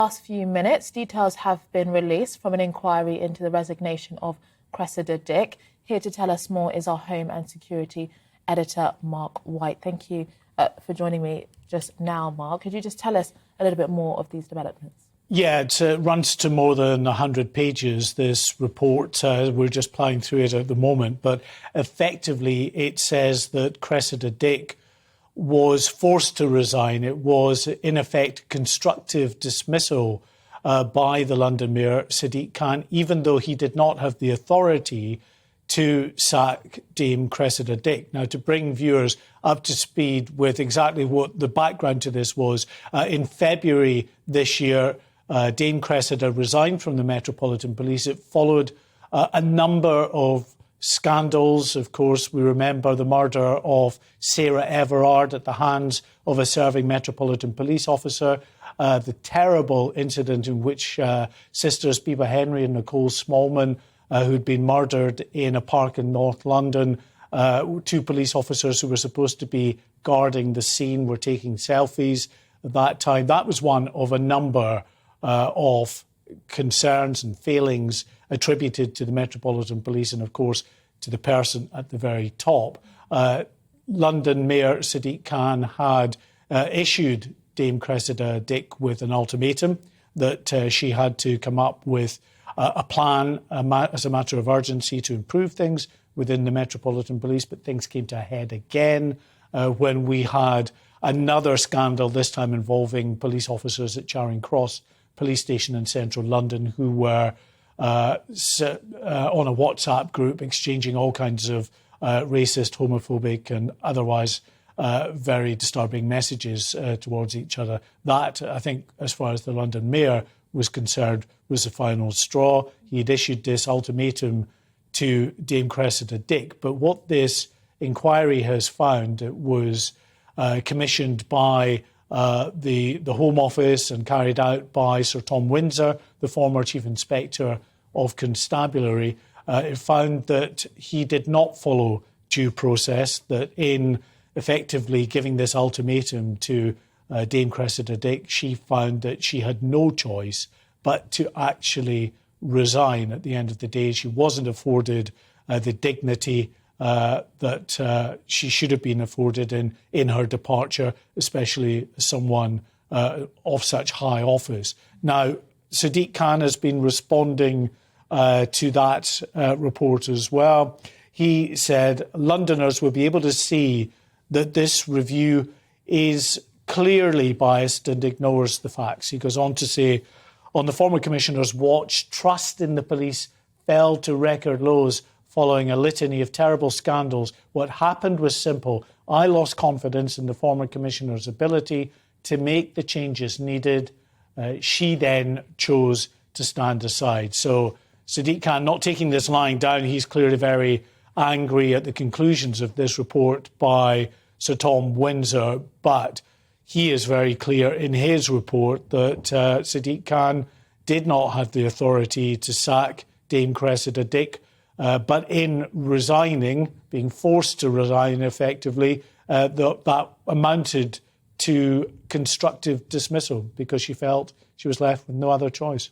Last few minutes, details have been released from an inquiry into the resignation of Cressida Dick. Here to tell us more is our Home and Security editor, Mark White. Thank you for joining me just now, Mark. Could you just tell us a little bit more of these developments? Yeah, it runs to more than 100 pages, this report. We're just ploughing through it at the moment. But effectively, it says that Cressida Dick was forced to resign. It was, in effect, constructive dismissal by the London Mayor, Sadiq Khan, even though he did not have the authority to sack Dame Cressida Dick. Now, to bring viewers up to speed with exactly what the background to this was, in February this year, Dame Cressida resigned from the Metropolitan Police. It followed a number of scandals. Of course, we remember the murder of Sarah Everard at the hands of a serving Metropolitan Police officer, the terrible incident in which sisters Biba Henry and Nicole Smallman, who'd been murdered in a park in North London. Two police officers who were supposed to be guarding the scene were taking selfies at that time. That was one of a number of concerns and failings attributed to the Metropolitan Police and, of course, to the person at the very top. London Mayor Sadiq Khan had issued Dame Cressida Dick with an ultimatum that she had to come up with a plan as a matter of urgency to improve things within the Metropolitan Police, but things came to a head again when we had another scandal, this time involving police officers at Charing Cross Police Station in central London who were on a WhatsApp group exchanging all kinds of racist, homophobic and otherwise very disturbing messages towards each other. That, I think, as far as the London Mayor was concerned, was the final straw. He had issued this ultimatum to Dame Cressida Dick. But what this inquiry has found, it was commissioned by the Home Office and carried out by Sir Tom Windsor, the former Chief Inspector of Constabulary. It found that he did not follow due process, that in effectively giving this ultimatum to Dame Cressida Dick, she found that she had no choice but to actually resign at the end of the day. She wasn't afforded the dignity that she should have been afforded in her departure, especially someone of such high office. Now, Sadiq Khan has been responding to that report as well. He said Londoners will be able to see that this review is clearly biased and ignores the facts. He goes on to say, on the former Commissioner's watch, trust in the police fell to record lows following a litany of terrible scandals. What happened was simple. I lost confidence in the former Commissioner's ability to make the changes needed. She then chose to stand aside. So Sadiq Khan not taking this lying down. He's clearly very angry at the conclusions of this report by Sir Tom Windsor, but he is very clear in his report that Sadiq Khan did not have the authority to sack Dame Cressida Dick, but in resigning, being forced to resign effectively, that amounted to constructive dismissal because she felt she was left with no other choice.